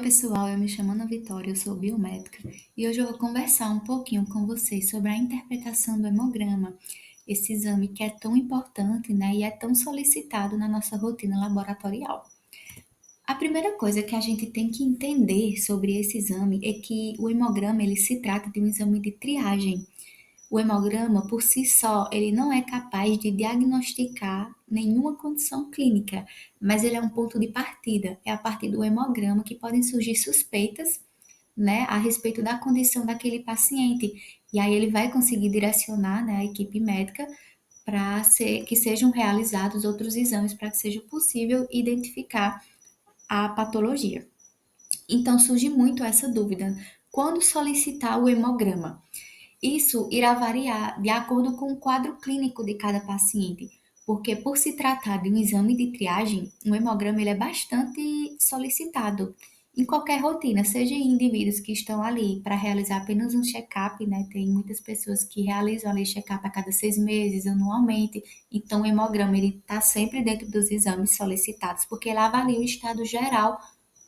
pessoal, eu me chamo Ana Vitória, eu sou biomédica e hoje eu vou conversar um pouquinho com vocês sobre a interpretação do hemograma, esse exame que é tão importante, né, e é tão solicitado na nossa rotina laboratorial. A primeira coisa que a gente tem que entender sobre esse exame é que o hemograma ele se trata de um exame de triagem. O hemograma, por si só, ele não é capaz de diagnosticar nenhuma condição clínica, mas ele é um ponto de partida. É a partir do hemograma que podem surgir suspeitas, né, a respeito da condição daquele paciente. E aí ele vai conseguir direcionar, né, a equipe médica para que sejam realizados outros exames para que seja possível identificar a patologia. Então surge muito essa dúvida: quando solicitar o hemograma? Isso irá variar de acordo com o quadro clínico de cada paciente, porque por se tratar de um exame de triagem, o hemograma ele é bastante solicitado em qualquer rotina, seja em indivíduos que estão ali para realizar apenas um check-up, né? Tem muitas pessoas que realizam ali check-up a cada 6 meses, anualmente, então o hemograma ele está sempre dentro dos exames solicitados, porque ele avalia o estado geral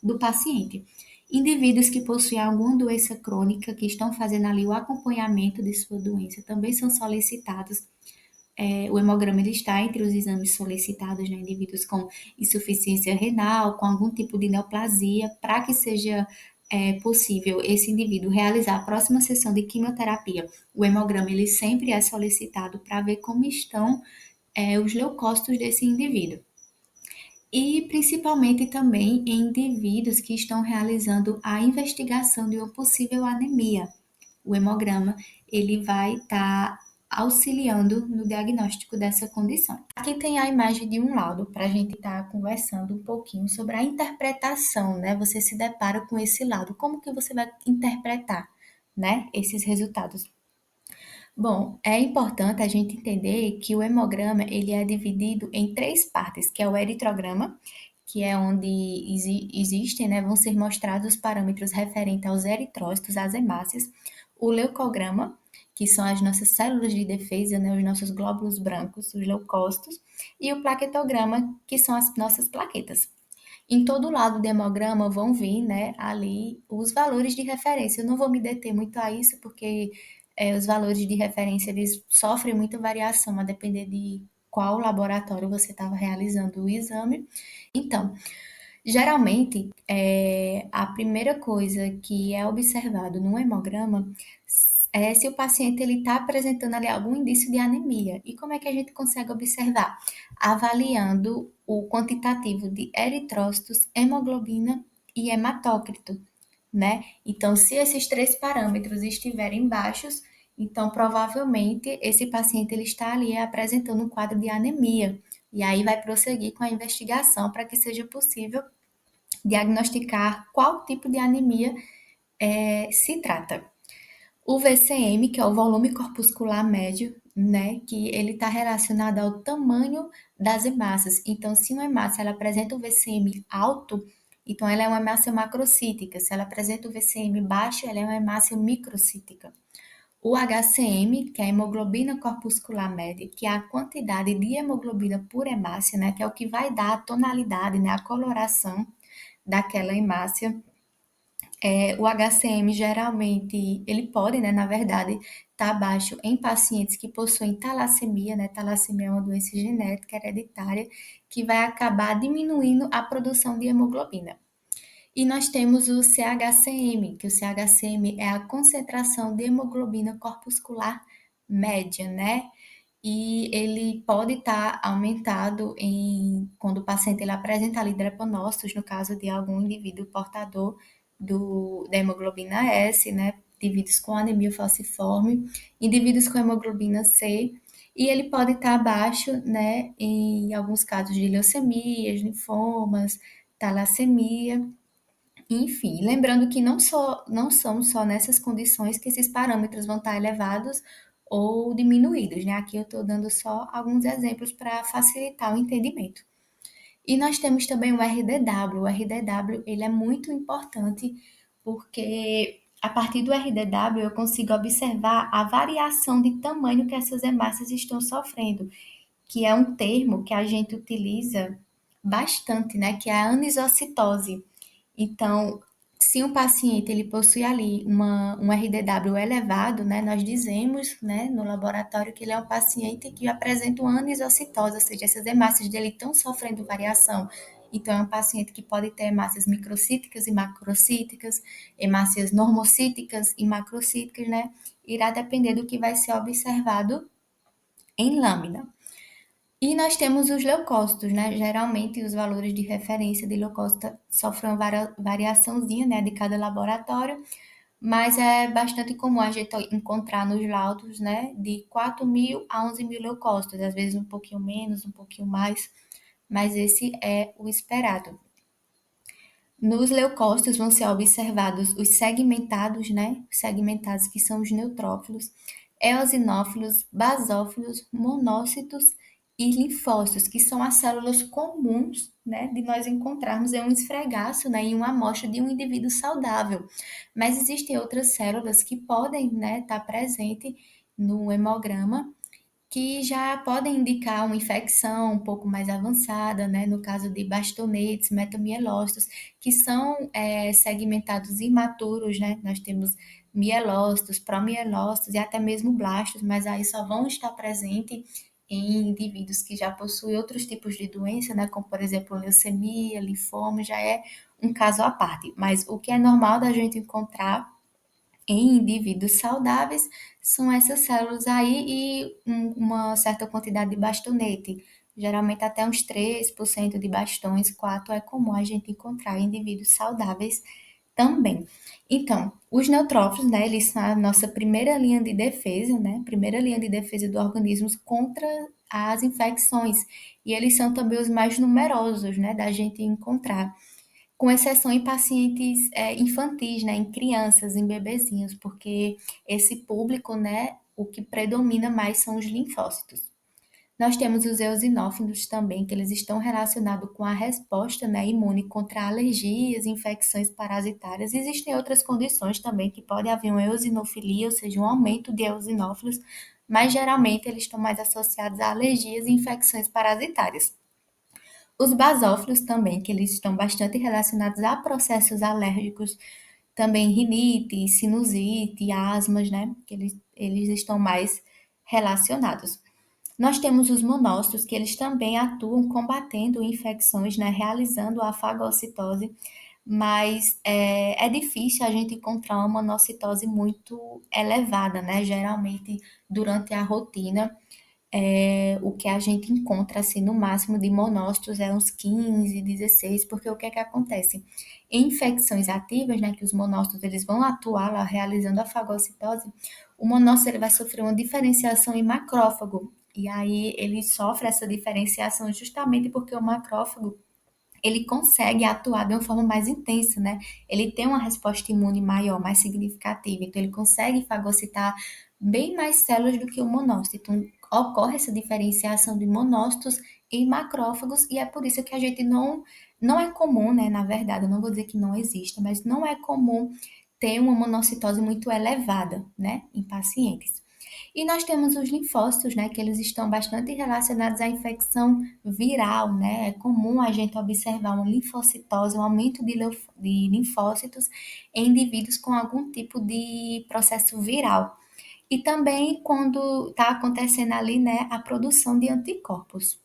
do paciente. Indivíduos que possuem alguma doença crônica, que estão fazendo ali o acompanhamento de sua doença, também são solicitados. O hemograma ele está entre os exames solicitados, né? Indivíduos com insuficiência renal, com algum tipo de neoplasia, para que seja possível esse indivíduo realizar a próxima sessão de quimioterapia. O hemograma ele sempre é solicitado para ver como estão os leucócitos desse indivíduo e principalmente também em indivíduos que estão realizando a investigação de uma possível anemia. O hemograma, ele vai estar auxiliando no diagnóstico dessa condição. Aqui tem a imagem de um laudo para a gente estar conversando um pouquinho sobre a interpretação, né? Você se depara com esse laudo, como que você vai interpretar, né, esses resultados? Bom, é importante a gente entender que o hemograma ele é dividido em três partes, que é o eritrograma, que é onde existem, né, vão ser mostrados os parâmetros referentes aos eritrócitos, às hemácias, o leucograma, que são as nossas células de defesa, né, os nossos glóbulos brancos, os leucócitos, e o plaquetograma, que são as nossas plaquetas. Em todo lado do hemograma vão vir, né, ali os valores de referência. Eu não vou me deter muito a isso, porque os valores de referência eles sofrem muita variação a depender de qual laboratório você estava realizando o exame. Então, geralmente, a primeira coisa que é observado no hemograma é se o paciente ele está apresentando ali algum indício de anemia. E como é que a gente consegue observar? Avaliando o quantitativo de eritrócitos, hemoglobina e hematócrito, né? Então, se esses três parâmetros estiverem baixos, então provavelmente esse paciente ele está ali apresentando um quadro de anemia. E aí vai prosseguir com a investigação para que seja possível diagnosticar qual tipo de anemia se trata. O VCM, que é o volume corpuscular médio, né, que ele está relacionado ao tamanho das hemácias. Então, se uma hemácia ela apresenta o VCM alto, então ela é uma hemácia macrocítica. Se ela apresenta o VCM baixo, ela é uma hemácia microcítica. O HCM, que é a hemoglobina corpuscular média, que é a quantidade de hemoglobina por hemácia, né, que é o que vai dar a tonalidade, né, a coloração daquela hemácia. O HCM geralmente, ele pode, né, na verdade, estar baixo em pacientes que possuem talassemia, né? Talassemia é uma doença genética hereditária que vai acabar diminuindo a produção de hemoglobina. E nós temos o CHCM, que o CHCM é a concentração de hemoglobina corpuscular média, né? E ele pode estar aumentado quando o paciente ele apresenta ali drepanócitos, no caso de algum indivíduo portador da hemoglobina S, né? Indivíduos com anemia falciforme, indivíduos com hemoglobina C, e ele pode estar abaixo, né? Em alguns casos de leucemias, linfomas, talassemia, enfim, lembrando que não são só nessas condições que esses parâmetros vão estar elevados ou diminuídos, né? Aqui eu estou dando só alguns exemplos para facilitar o entendimento. E nós temos também o RDW. O RDW, ele é muito importante porque a partir do RDW eu consigo observar a variação de tamanho que essas hemácias estão sofrendo, que é um termo que a gente utiliza bastante, né? Que é a anisocitose. Então, Se um paciente ele possui ali um RDW elevado, né, nós dizemos, né, no laboratório que ele é um paciente que apresenta uma anisocitose, ou seja, essas hemácias dele estão sofrendo variação. Então, é um paciente que pode ter hemácias microcíticas e macrocíticas, hemácias normocíticas e macrocíticas, né? Irá depender do que vai ser observado em lâmina. E nós temos os leucócitos, né? Geralmente os valores de referência de leucócito sofrem uma variaçãozinha, né, de cada laboratório, mas é bastante comum a gente encontrar nos laudos, né, de 4.000 a 11.000 leucócitos, às vezes um pouquinho menos, um pouquinho mais, mas esse é o esperado. Nos leucócitos vão ser observados os segmentados, né? Os segmentados que são os neutrófilos, eosinófilos, basófilos, monócitos e linfócitos, que são as células comuns, né, de nós encontrarmos em um esfregaço, né, em uma amostra de um indivíduo saudável. Mas existem outras células que podem, né, estar presentes no hemograma que já podem indicar uma infecção um pouco mais avançada, né? No caso de bastonetes, metomielócitos, que são segmentados imaturos, né? Nós temos mielócitos, promielócitos e até mesmo blastos, mas aí só vão estar presentes em indivíduos que já possuem outros tipos de doença, né? Como, por exemplo, leucemia, linfoma, já é um caso à parte. Mas o que é normal da gente encontrar em indivíduos saudáveis são essas células aí e uma certa quantidade de bastonete. Geralmente até uns 3% de bastões, 4 é comum a gente encontrar em indivíduos saudáveis também. Então, os neutrófilos, né, eles são a nossa primeira linha de defesa, né, primeira linha de defesa do organismo contra as infecções. E eles são também os mais numerosos, né, da gente encontrar com exceção em pacientes infantis, né, em crianças, em bebezinhos, porque esse público, né, o que predomina mais são os linfócitos. Nós temos os eosinófilos também, que eles estão relacionados com a resposta, né, imune contra alergias, infecções parasitárias. Existem outras condições também que pode haver uma eosinofilia, ou seja, um aumento de eosinófilos, mas geralmente eles estão mais associados a alergias e infecções parasitárias. Os basófilos também, que eles estão bastante relacionados a processos alérgicos, também rinite, sinusite, asmas, né? Que eles estão mais relacionados. Nós temos os monócitos, que eles também atuam combatendo infecções, né? Realizando a fagocitose, mas é difícil a gente encontrar uma monocitose muito elevada, né? Geralmente, durante a rotina, o que a gente encontra assim no máximo de monócitos é uns 15, 16, porque o que é que acontece? Em infecções ativas, né, que os monócitos eles vão atuar lá realizando a fagocitose, o monócito ele vai sofrer uma diferenciação em macrófago. E aí ele sofre essa diferenciação justamente porque o macrófago ele consegue atuar de uma forma mais intensa, né? Ele tem uma resposta imune maior, mais significativa, então ele consegue fagocitar bem mais células do que o monócito. Então, ocorre essa diferenciação de monócitos em macrófagos e é por isso que a gente não é comum, né? Na verdade, eu não vou dizer que não exista, mas não é comum ter uma monocitose muito elevada, né, em pacientes. E nós temos os linfócitos, né, que eles estão bastante relacionados à infecção viral, né? É comum a gente observar uma linfocitose, um aumento de linfócitos em indivíduos com algum tipo de processo viral. E também quando está acontecendo ali, né, a produção de anticorpos.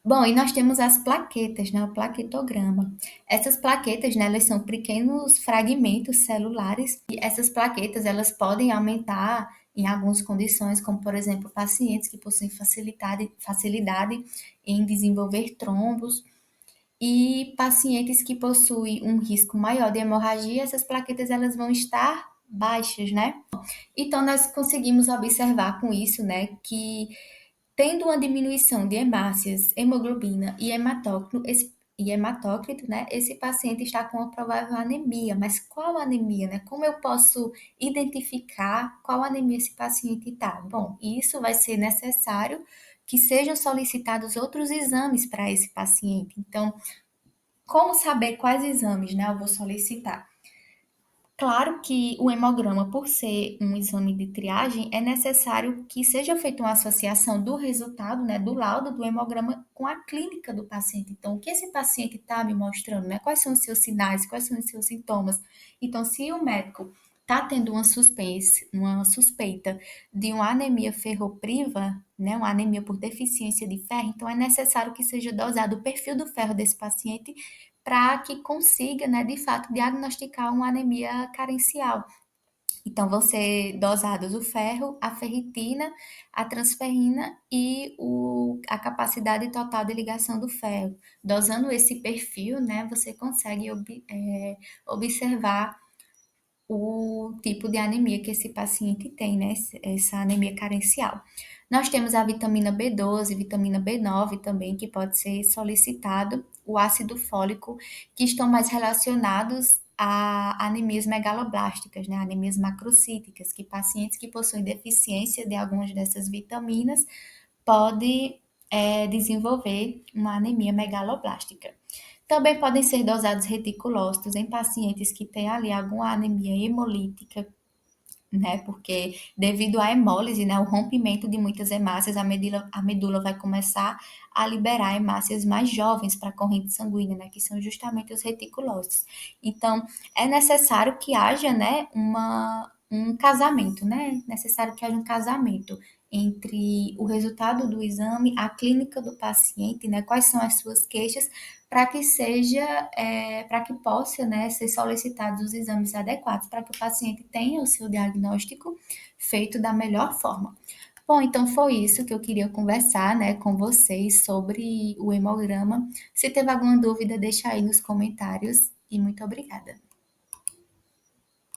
Bom, e nós temos as plaquetas, né, o plaquetograma. Essas plaquetas, né, elas são pequenos fragmentos celulares e essas plaquetas, elas podem aumentar em algumas condições, como por exemplo, pacientes que possuem facilidade em desenvolver trombos e pacientes que possuem um risco maior de hemorragia, essas plaquetas elas vão estar baixas, né? Então nós conseguimos observar com isso, né, que tendo uma diminuição de hemácias, hemoglobina e hematócrito, né, esse paciente está com uma provável anemia. Mas qual anemia, né? Como eu posso identificar qual anemia esse paciente está? Bom, isso vai ser necessário que sejam solicitados outros exames para esse paciente. Então, como saber quais exames, né, eu vou solicitar? Claro que o hemograma, por ser um exame de triagem, é necessário que seja feita uma associação do resultado, né, do laudo do hemograma com a clínica do paciente. Então, o que esse paciente está me mostrando, né? Quais são os seus sinais, quais são os seus sintomas. Então, se o médico está tendo uma suspeita de uma anemia ferropriva, né, uma anemia por deficiência de ferro, então é necessário que seja dosado o perfil do ferro desse paciente para que consiga, né, de fato, diagnosticar uma anemia carencial. Então, vão ser dosados o ferro, a ferritina, a transferrina e a capacidade total de ligação do ferro. Dosando esse perfil, né, você consegue observar o tipo de anemia que esse paciente tem, né? Essa anemia carencial. Nós temos a vitamina B12, vitamina B9 também, que pode ser solicitado, o ácido fólico, que estão mais relacionados a anemias megaloblásticas, né? Anemias macrocíticas, que pacientes que possuem deficiência de algumas dessas vitaminas podem desenvolver uma anemia megaloblástica. Também podem ser dosados reticulócitos em pacientes que têm ali alguma anemia hemolítica, né? Porque devido à hemólise, né, o rompimento de muitas hemácias, a medula vai começar a liberar hemácias mais jovens para a corrente sanguínea, né, que são justamente os reticulócitos. Então, é necessário que haja, né, um casamento, né? Necessário que haja um casamento entre o resultado do exame, a clínica do paciente, né? Quais são as suas queixas, para que para que possa, né, ser solicitados os exames adequados, para que o paciente tenha o seu diagnóstico feito da melhor forma. Bom, então foi isso que eu queria conversar, né, com vocês sobre o hemograma. Se teve alguma dúvida, deixa aí nos comentários e muito obrigada.